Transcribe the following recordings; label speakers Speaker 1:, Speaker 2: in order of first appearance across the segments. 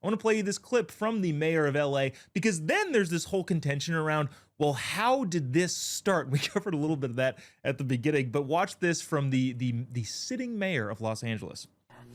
Speaker 1: I want to play you this clip from the mayor of LA because then there's this whole contention around, well, how did this start? We covered a little bit of that at the beginning, but watch this from the sitting mayor of Los Angeles.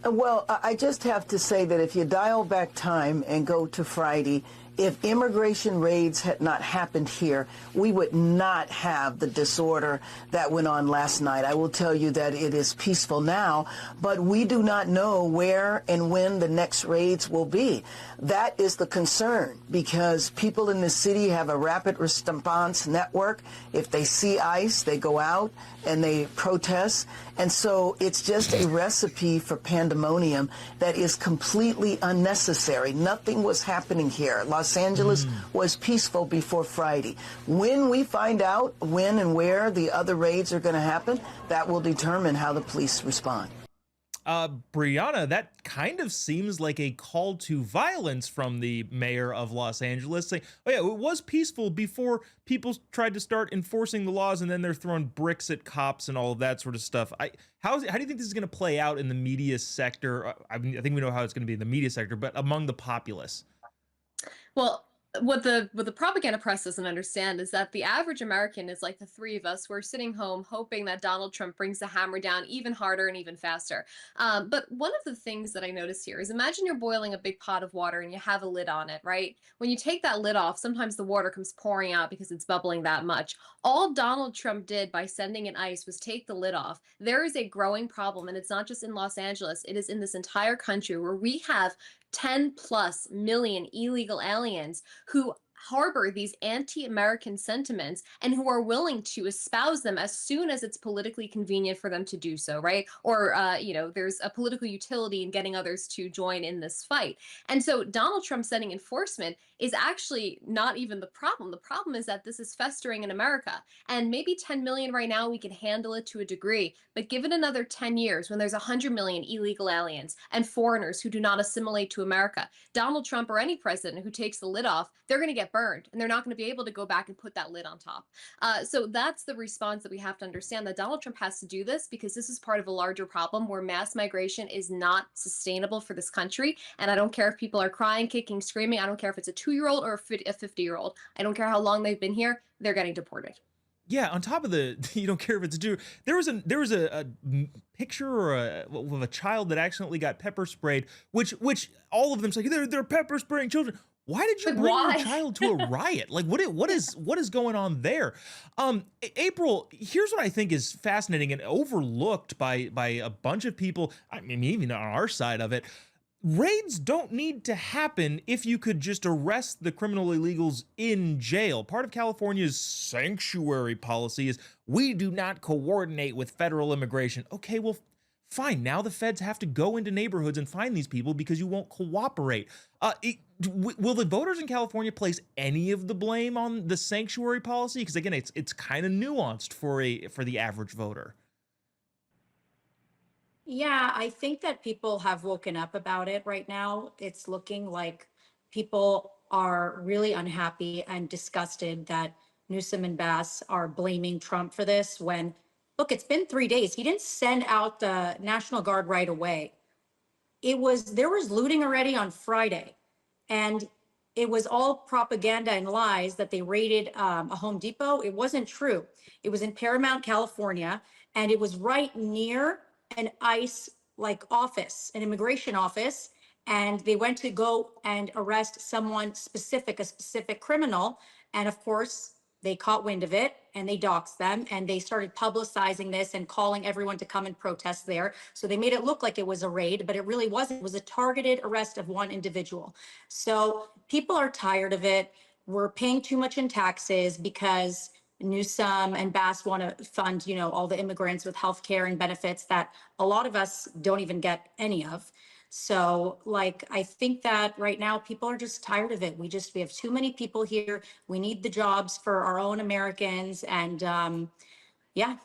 Speaker 2: Well, I just have to say that if you dial back time and go to Friday, if immigration raids had not happened here, we would not have the disorder that went on last night. I will tell you that it is peaceful now, but we do not know where and when the next raids will be. That is the concern because people in the city have a rapid response network. If they see ICE, they go out and they protest. And so it's just a recipe for pandemonium that is completely unnecessary. Nothing was happening here. Los Angeles was peaceful before Friday. When we find out when and where the other raids are going to happen, that will determine how the police respond.
Speaker 1: Brianna, that kind of seems like a call to violence from the mayor of Los Angeles, saying, oh yeah, it was peaceful before people tried to start enforcing the laws, and then they're throwing bricks at cops and all of that sort of stuff. How do you think this is going to play out in the media sector? I mean, I think we know how it's going to be in the media sector, but among the populace.
Speaker 3: Well, what the propaganda press doesn't understand is that the average American is like the three of us. We're sitting home hoping that Donald Trump brings the hammer down even harder and even faster. But one of the things that I notice here is imagine you're boiling a big pot of water and you have a lid on it, right? When you take that lid off, sometimes the water comes pouring out because it's bubbling that much. All Donald Trump did by sending in ICE was take the lid off. There is a growing problem, and it's not just in Los Angeles, it is in this entire country where we have 10 plus million illegal aliens who harbor these anti-American sentiments and who are willing to espouse them as soon as it's politically convenient for them to do so, right? Or, there's a political utility in getting others to join in this fight. And so Donald Trump sending enforcement is actually not even the problem. The problem is that this is festering in America. And maybe 10 million right now, we can handle it to a degree, but give it another 10 years when there's 100 million illegal aliens and foreigners who do not assimilate to America, Donald Trump or any president who takes the lid off, they're going to get burned and they're not going to be able to go back and put that lid on top. So that's the response that we have to understand, that Donald Trump has to do this because this is part of a larger problem where mass migration is not sustainable for this country. And I don't care if people are crying, kicking, screaming. I don't care if it's a 2-year-old or a 50-year-old. I don't care how long they've been here. They're getting deported.
Speaker 1: Yeah, on top of the, you don't care if it's due. There was a picture or of a child that accidentally got pepper sprayed, which all of them say they're pepper spraying children. Why did you bring your child to a riot? Like what is going on there? April, here's what I think is fascinating and overlooked by a bunch of people. I mean, even on our side of it. Raids don't need to happen if you could just arrest the criminal illegals in jail. Part of California's sanctuary policy is we do not coordinate with federal immigration. Okay, well, fine. Now the feds have to go into neighborhoods and find these people because you won't cooperate. Will the voters in California place any of the blame on the sanctuary policy? Because again, it's kind of nuanced for the average voter.
Speaker 4: Yeah, I think that people have woken up about it right now. It's looking like people are really unhappy and disgusted that Newsom and Bass are blaming Trump for this when, look, it's been 3 days. He didn't send out the National Guard right away. There was looting already on Friday, and it was all propaganda and lies that they raided a Home Depot. It wasn't true. It was in Paramount, California, and it was right near an ICE office, an immigration office, and they went to go and arrest someone specific, a specific criminal. And of course, they caught wind of it and they doxed them and they started publicizing this and calling everyone to come and protest there. So they made it look like it was a raid, but it really wasn't. It was a targeted arrest of one individual. So people are tired of it. We're paying too much in taxes because Newsom and Bass want to fund, all the immigrants with health care and benefits that a lot of us don't even get any of. So I think that right now people are just tired of it. We have too many people here. We need the jobs for our own Americans. And yeah.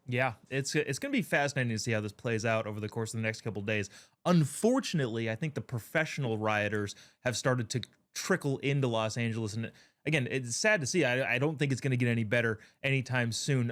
Speaker 1: Yeah, it's going to be fascinating to see how this plays out over the course of the next couple of days. Unfortunately, I think the professional rioters have started to trickle into Los Angeles. And again, it's sad to see. I don't think it's going to get any better anytime soon.